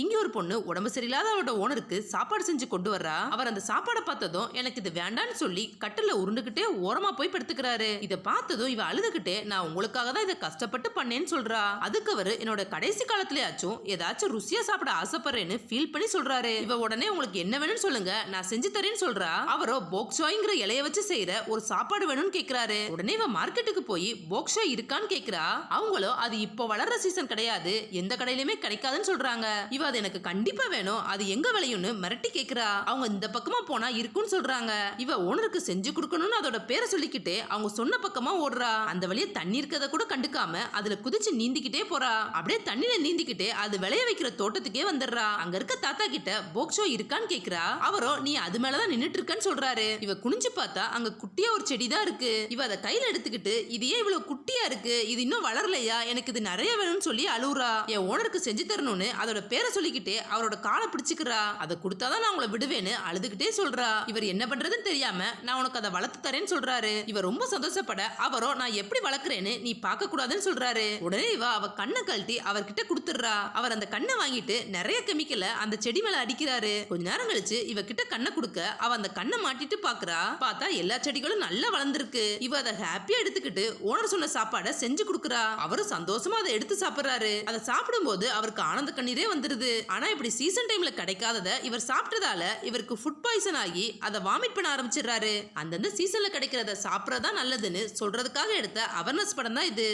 இங்க ஒரு பொண்ணு உடம்பு சரியில்லாத அவரோட ஓனருக்கு சாப்பாடு செஞ்சு கொண்டு வர்றா. அவர் அந்த சாப்பாடை பார்த்ததும் எனக்கு இது வேண்டான்னு சொல்லி கட்டில உருண்டுகிட்டே ஓரமா போய் படுத்துக்கிறாரு. இதை பார்த்ததும் இவ அழுதுகிட்டே நான் உங்களுக்காக தான் இதை கஷ்டப்பட்டு பண்ணேன்னு சொல்றா. அதுக்கு அவரு என்னோட கடைசி காலத்திலேயாச்சும் ஏதாச்சும் ருசியா சாப்பிட ஆசைப்படுறேன்னு ஃபீல் பண்ணி சொல்றாரு. இவ உடனே உங்களுக்கு என்ன வேணும்னு சொல்லுங்க நான் செஞ்சு தரேன்னு சொல்றா. அவரோ போக்ஷாய்ங்கிற இலைய வச்சு செய்யற ஒரு சாப்பாடு வேணும்னு கேக்குறாரு. உடனே இவ மார்க்கெட்டுக்கு போய் போக்ஷா இருக்கான்னு கேக்குறா. அவங்களும் அது இப்போ வளர்ற சீசன் கிடையாது, எந்த கடையிலுமே கிடைக்காதுன்னு சொல்றாங்க. இவ அது எனக்கு கண்டிப்பா வேணும், அது எங்க விளையும்னு மிரட்டி கேக்குறா. அவங்க இந்த பக்கமா போனா இருக்குன்னு சொல்றாங்க. இவ ஓனருக்கு செஞ்சு கொடுக்கணும்னு அதோட பேரை சொல்லிக்கிட்டு அவங்க சொன்ன பக்கமா ஓடுறா. அந்த வழியே தண்ணி இருக்கத கூட கண்டுக்காம அதுல குதிச்சு நீந்திக்கிட்டே போறா. அப்படியே தண்ணியில நீந்திக்கிட்டே அது விளைய வைக்கிற தோட்டத்துக்கே வந்துடுறா. அங்க இருக்க தாத்தா கிட்ட போக்ஷோ இருக்கான்னு கேக்குறா. அவரோ நீ அது மேலதான் நின்னுட்டு இருக்கன்னு சொல்றாரு. இவ குனிஞ்சு பார்த்தா அங்க குட்டியா ஒரு செடி தான் இருக்கு. இவ அதை கையில எடுத்துக்கிட்டு இது ஏன் இவ்வளவு குட்டியா இருக்கு, இது இன்னும் வளரலையா, எனக்கு இது நிறைய வேணும்னு சொல்லி அழுவுறா. என் ஓனருக்கு செஞ்சு தரணும்னு அதோட பேரை சொல்லிக்கிட்டே அவரோட காலை பிடிச்சுக்கிறா. அதை கொடுத்தாதான் நான் உங்களை விடுவேன்னு அழுதுகிட்டே சொல்றா. இவர் என்ன பண்றதுன்னு தெரியாம நான் உனக்கு அதை வளர்த்து தரேன்னு சொல்றாரு. இவர் ரொம்ப சந்தோஷப்பட அவரோ நான் எப்படி வளர்க்குறேன்னு நீ பார்க்க கூடாதுன்னு சொல்றாரு. உடனே இவ அவ கண்ணை கழட்டி அவர்கிட்ட கொடுத்துடுறா. அவர் அந்த கண்ணை வாங்கிட்டு நிறைய கெமிக்கலை அந்த செடி மேல அடிக்கிறாரு. கொஞ்ச நேரம் கழிச்சு இவ கிட்ட கண்ணை கொடுக்க அவ அந்த கண்ணை மாட்டிட்டு பாக்குறா. பார்த்தா எல்லா செடிகளும் நல்லா வளர்ந்துருக்கு. இவ அதை ஹாப்பியா எடுத்துக்கிட்டு ஓனர் சொன்ன சாப்பாடை செஞ்சு கொடுக்குறா. அவரும் சந்தோஷமா அதை எடுத்து சாப்பிடுறாரு. அதை சாப்பிடும் போது அவருக்கு ஆனந்த கண்ணீரே வந்துருது. ஆனா இப்படி சீசன் டைம்ல கிடைக்காதத இவர் சாப்பிட்டதால இவருக்கு ஃபுட் பாய்சன் ஆகி அதை வாமிட் பண்ண ஆரம்பிச்சிடுறாரு. அந்தந்த சீசன்ல கிடைக்கிறத சாப்பிடறதா நல்லதுன்னு சொல்றதுக்காக எடுத்த அவேர்னஸ் படம் தான் இது.